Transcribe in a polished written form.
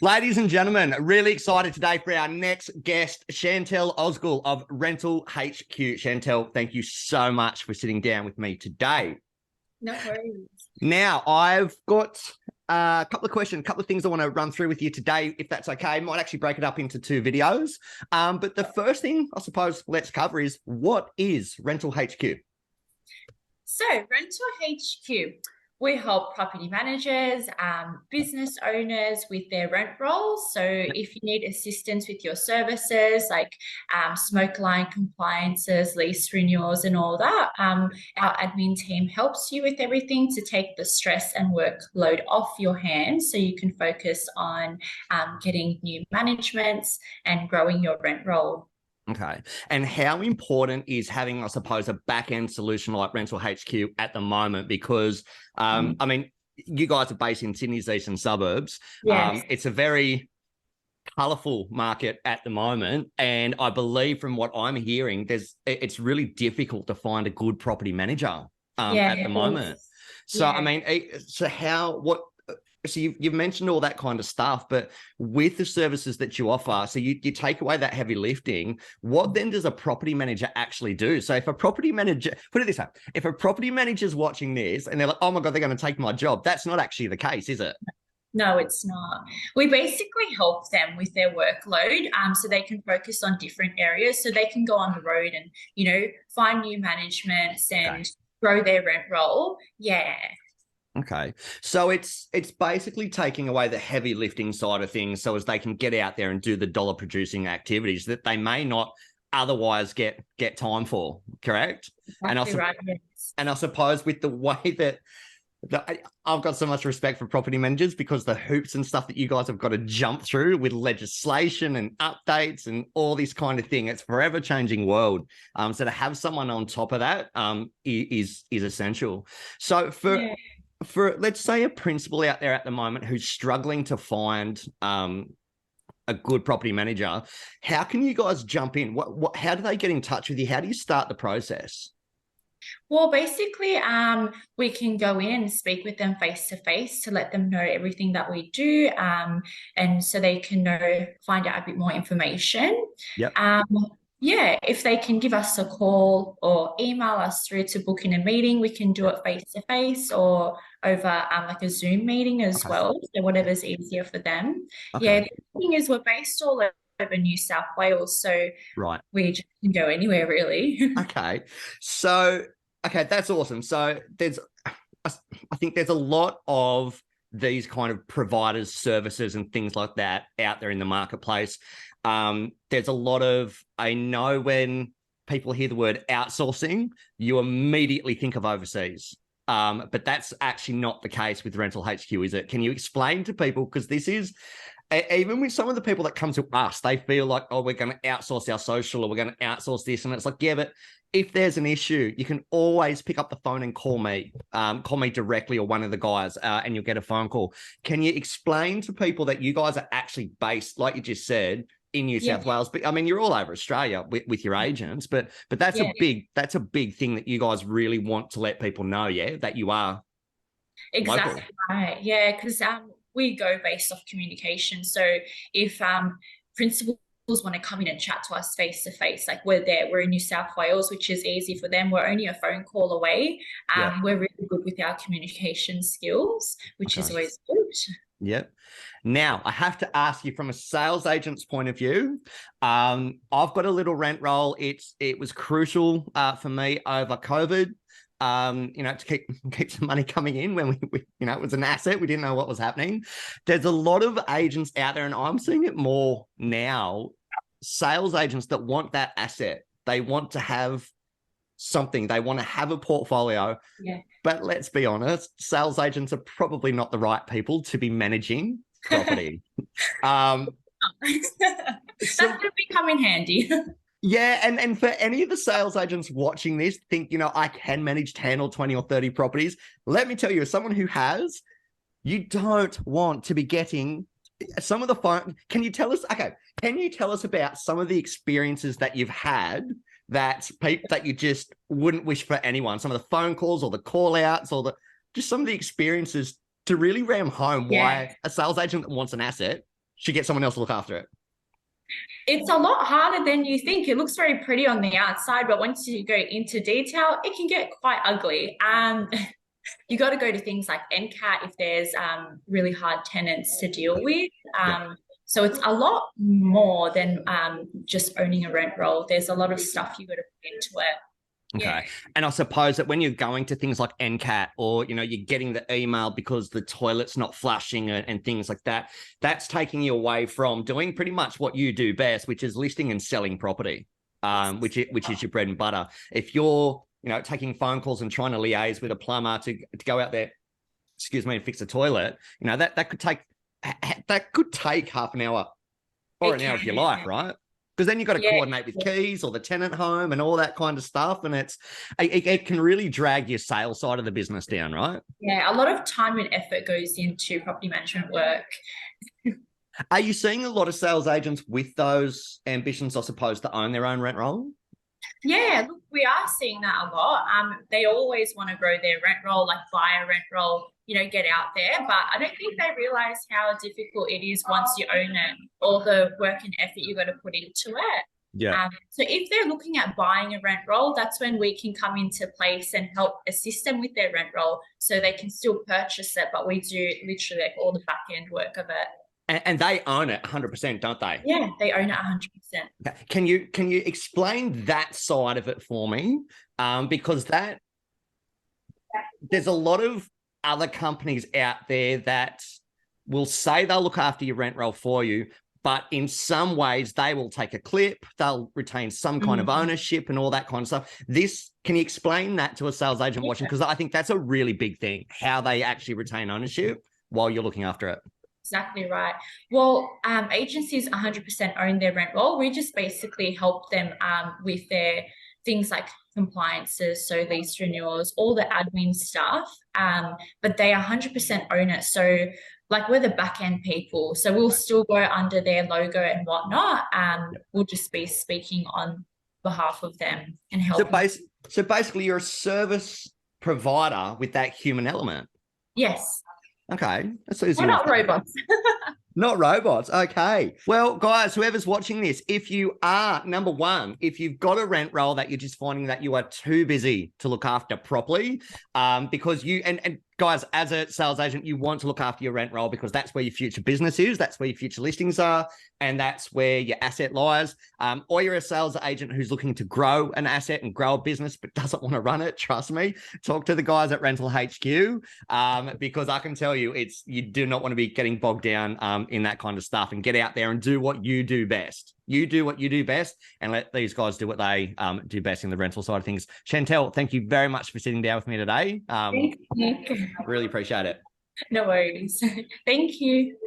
Ladies and gentlemen, really excited today for our next guest, Chantel Osgood of Rental HQ. Chantel, thank you so much for sitting down with me today. No worries. Now, I've got a couple of questions, a couple of things I want to run through with you today, if that's okay. Might actually break it up into two videos. But the first thing, I suppose, let's cover is, what is Rental HQ? So, Rental HQ, we help property managers, business owners with their rent rolls. So, if you need assistance with your services like smoke alarm compliances, lease renewals, and all that, our admin team helps you with everything to take the stress and workload off your hands so you can focus on getting new managements and growing your rent roll. Okay. And how important is having, I suppose, a back-end solution like Rental HQ at the moment? Because, I mean, you guys are based in Sydney's eastern suburbs. Yes. It's a very colourful market at the moment. And I believe from what I'm hearing, it's really difficult to find a good property manager at the moment. So, I mean, so you've mentioned all that kind of stuff, but with the services that you offer, so you take away that heavy lifting, what then does a property manager actually do? So if a property manager, put it this way, if a property manager's watching this and they're like, oh my God, they're going to take my job, that's not actually the case, is it? No, it's not. We basically help them with their workload so they can focus on different areas, so they can go on the road and, find new managements and grow their rent roll. Yeah. Okay. So it's basically taking away the heavy lifting side of things so as they can get out there and do the dollar producing activities that they may not otherwise get time for, correct? Exactly right, yes. And I suppose with the way that I've got so much respect for property managers, because the hoops and stuff that you guys have got to jump through with legislation and updates and all this kind of thing, it's forever changing world. So to have someone on top of that is essential. So for let's say a principal out there at the moment who's struggling to find a good property manager, how can you guys jump in? How do they get in touch with you? How do you start the process? Well, basically, we can go in and speak with them face to face to let them know everything that we do, and so they can find out a bit more information. Yep. Yeah, if they can give us a call or email us through to book in a meeting, we can do it face to face or over like a Zoom meeting as well. So whatever's easier for them. Okay. Yeah, the thing is, we're based all over New South Wales, so we just can go anywhere really. Okay. So, that's awesome. So I think there's a lot of these kind of providers, services and things like that out there in the marketplace. There's a lot of, I know when people hear the word outsourcing, you immediately think of overseas. But that's actually not the case with Rental HQ, is it? Can you explain to people, because this is, even with some of the people that come to us, they feel like, oh, we're going to outsource our social, or we're going to outsource this. And it's like, yeah, but if there's an issue, you can always pick up the phone and call me directly or one of the guys, and you'll get a phone call. Can you explain to people that you guys are actually based, like you just said, in New South Wales? But I mean, you're all over Australia with your agents, but that's a big thing that you guys really want to let people know, that you are exactly local. Right. Yeah, because we go based off communication. So if principals want to come in and chat to us face to face, like we're there, we're in New South Wales, which is easy for them. We're only a phone call away. We're really good with our communication skills, which is always good. Yep. Now, I have to ask you from a sales agent's point of view. I've got a little rent roll. It was crucial for me over COVID, to keep some money coming in when we it was an asset. We didn't know what was happening. There's a lot of agents out there, and I'm seeing it more now, sales agents that want that asset. They want to have something. They want to have a portfolio. Yeah. But let's be honest, sales agents are probably not the right people to be managing property. That's going to come in handy. Yeah, and for any of the sales agents watching this, think, I can manage 10 or 20 or 30 properties. Let me tell you, as someone who has, you don't want to be getting some of the phone. Can you tell us about some of the experiences that you've had that you just wouldn't wish for anyone? Some of the phone calls or the call outs or just some of the experiences to really ram home why a sales agent that wants an asset should get someone else to look after it. It's a lot harder than you think. It looks very pretty on the outside, but once you go into detail, it can get quite ugly. You got to go to things like NCAT if there's really hard tenants to deal with. So it's a lot more than just owning a rent roll. There's a lot of stuff you got to put into it. Okay. Yeah. And I suppose that when you're going to things like NCAT or, you know, you're getting the email because the toilet's not flushing and things like that, that's taking you away from doing pretty much what you do best, which is listing and selling property, which is your bread and butter. If you're, you know, taking phone calls and trying to liaise with a plumber to go out there, and fix a toilet, you know, that could take half an hour or an hour if you like, right? Because then you've got to coordinate with keys or the tenant home and all that kind of stuff. And it can really drag your sales side of the business down, right? Yeah, a lot of time and effort goes into property management work. Are you seeing a lot of sales agents with those ambitions, I suppose, to own their own rent roll? Yeah, look, we are seeing that a lot. They always want to grow their rent roll, like buy a rent roll, you know, get out there. But I don't think they realize how difficult it is once you own it, all the work and effort you got to put into it. Yeah. So if they're looking at buying a rent roll, that's when we can come into place and help assist them with their rent roll so they can still purchase it. But we do literally like all the back end work of it. And they own it 100%, don't they? Yeah, they own it 100%. Can you explain that side of it for me? Because there's a lot of other companies out there that will say they'll look after your rent roll for you, but in some ways they will take a clip, they'll retain some kind of ownership and all that kind of stuff. Can you explain that to a sales agent watching? Because I think that's a really big thing, how they actually retain ownership while you're looking after it. Exactly right. Well, agencies 100% own their rent roll. We just basically help them with their things like compliances, so lease renewals, all the admin stuff, but they 100% own it. So like we're the back end people, so we'll still go under their logo and whatnot. We'll just be speaking on behalf of them and help. So basically you're a service provider with that human element. Yes. Okay. That's easy. We're not robots. Not robots. Okay. Well, guys, whoever's watching this, if you are, number one, if you've got a rent roll that you're just finding that you are too busy to look after properly, because you, and guys, as a sales agent, you want to look after your rent roll because that's where your future business is. That's where your future listings are. And that's where your asset lies. Or you're a sales agent who's looking to grow an asset and grow a business, but doesn't want to run it. Trust me, talk to the guys at Rental HQ, because I can tell you you do not want to be getting bogged down in that kind of stuff, and get out there and do what you do best. You do what you do best and let these guys do what they do best in the rental side of things. Chantel, thank you very much for sitting down with me today. Thank you. Really appreciate it. No worries. Thank you.